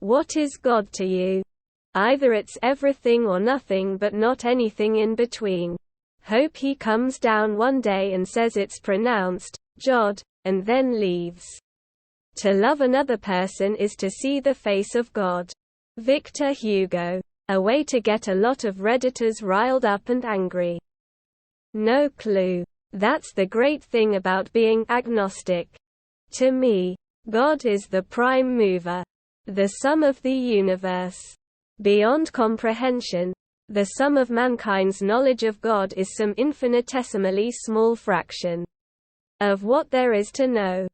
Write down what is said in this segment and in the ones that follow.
What is God to you? Either it's everything or nothing, but not anything in between. Hope he comes down one day and says it's pronounced Jod, and then leaves. To love another person is to see the face of God. Victor Hugo. A way to get a lot of Redditors riled up and angry. No clue. That's the great thing about being agnostic. To me, God is the prime mover. The sum of the universe. Beyond comprehension, the sum of mankind's knowledge of God is some infinitesimally small fraction of what there is to know.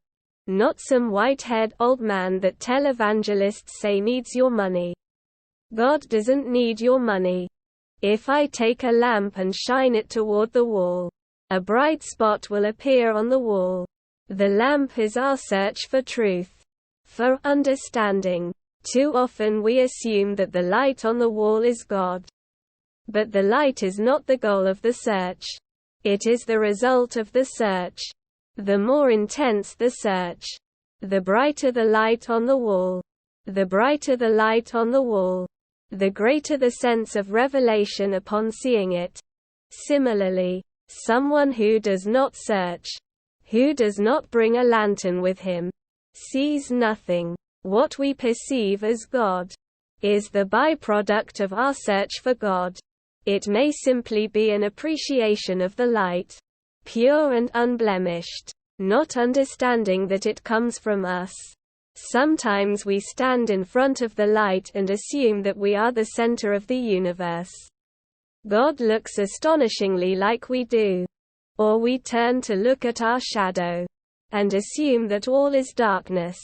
Not some white-haired old man that televangelists say needs your money. God doesn't need your money. If I take a lamp and shine it toward the wall, a bright spot will appear on the wall. The lamp is our search for truth, for understanding. Too often we assume that the light on the wall is God. But the light is not the goal of the search. It is the result of the search. The more intense the search, the brighter the light on the wall. The brighter the light on the wall, the greater the sense of revelation upon seeing it. Similarly, someone who does not search, who does not bring a lantern with him, sees nothing. What we perceive as God is the byproduct of our search for God. It may simply be an appreciation of the light, pure and unblemished, not understanding that it comes from us. Sometimes we stand in front of the light and assume that we are the center of the universe. God looks astonishingly like we do. Or we turn to look at our shadow and assume that all is darkness.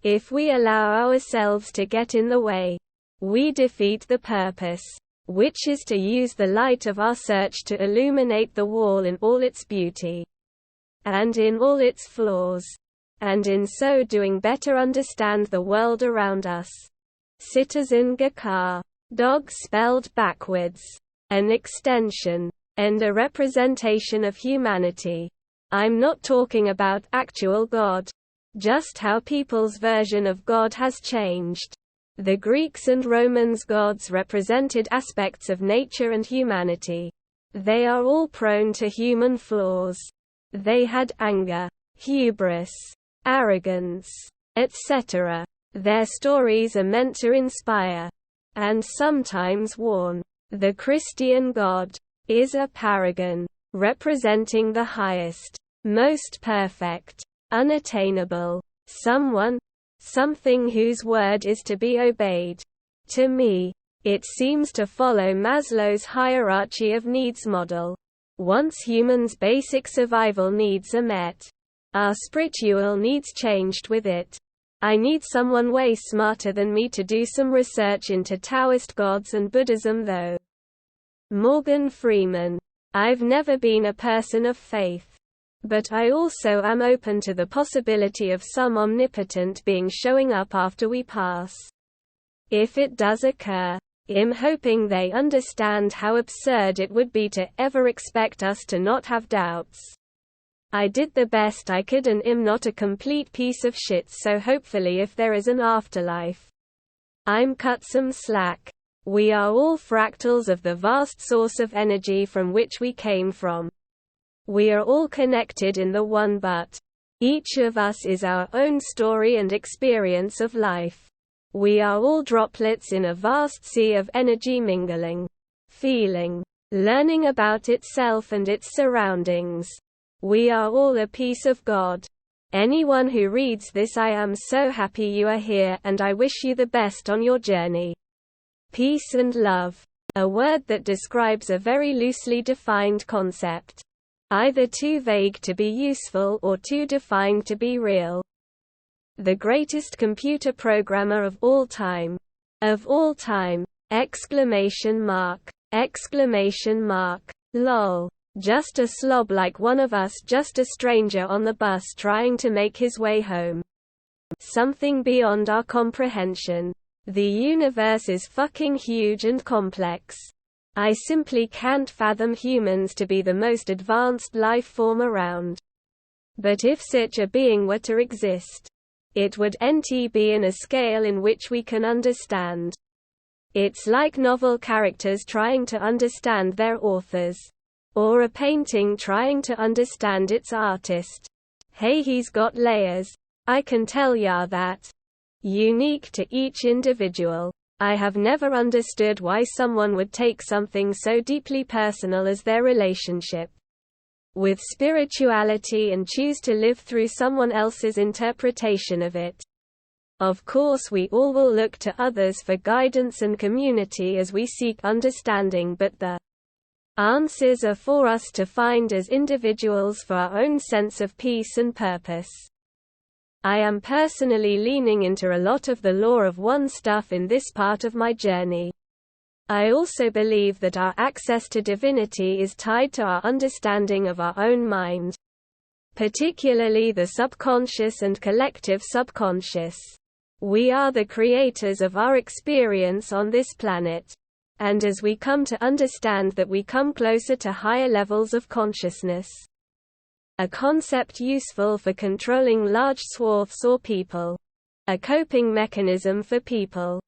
If we allow ourselves to get in the way, we defeat the purpose, which is to use the light of our search to illuminate the wall in all its beauty and in all its flaws, and in so doing better understand the world around us. Citizen Gakar. Dog spelled backwards. An extension and a representation of humanity. I'm not talking about actual God, just how people's version of God has changed. The Greeks and Romans' gods represented aspects of nature and humanity. They are all prone to human flaws. They had anger, hubris, arrogance, etc. Their stories are meant to inspire and sometimes warn. The Christian God is a paragon, representing the highest, most perfect, unattainable, someone, something whose word is to be obeyed. To me, it seems to follow Maslow's hierarchy of needs model. Once humans' basic survival needs are met, our spiritual needs changed with it. I need someone way smarter than me to do some research into Taoist gods and Buddhism though. Morgan Freeman. I've never been a person of faith. But I also am open to the possibility of some omnipotent being showing up after we pass. If it does occur, I'm hoping they understand how absurd it would be to ever expect us to not have doubts. I did the best I could and am not a complete piece of shit, so hopefully if there is an afterlife, I'm cut some slack. We are all fractals of the vast source of energy from which we came from. We are all connected in the one, but each of us is our own story and experience of life. We are all droplets in a vast sea of energy mingling, feeling, learning about itself and its surroundings. We are all a piece of God. Anyone who reads this, I am so happy you are here and I wish you the best on your journey. Peace and love. A word that describes a very loosely defined concept. Either too vague to be useful or too defined to be real. The greatest computer programmer of all time. Of all time! Exclamation mark. Exclamation mark. Lol. Just a slob like one of us, just a stranger on the bus trying to make his way home. Something beyond our comprehension. The universe is fucking huge and complex. I simply can't fathom humans to be the most advanced life form around. But if such a being were to exist, It would nt be in a scale in which we can understand. It's like novel characters trying to understand their authors. Or a painting trying to understand its artist. Hey, he's got layers. I can tell ya that. Unique to each individual. I have never understood why someone would take something so deeply personal as their relationship with spirituality and choose to live through someone else's interpretation of it. Of course, we all will look to others for guidance and community as we seek understanding, but the answers are for us to find as individuals for our own sense of peace and purpose. I am personally leaning into a lot of the law of one stuff in this part of my journey. I also believe that our access to divinity is tied to our understanding of our own mind, particularly the subconscious and collective subconscious. We are the creators of our experience on this planet. And as we come to understand that, we come closer to higher levels of consciousness. A concept useful for controlling large swaths or people. A coping mechanism for people.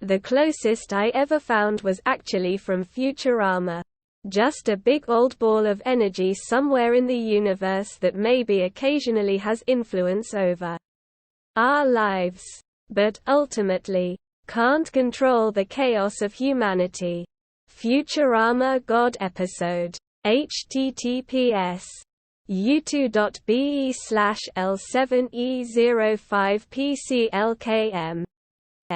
The closest I ever found was actually from Futurama. Just a big old ball of energy somewhere in the universe that maybe occasionally has influence over our lives, but ultimately can't control the chaos of humanity. Futurama God episode. https u2.be/l7e05pclkm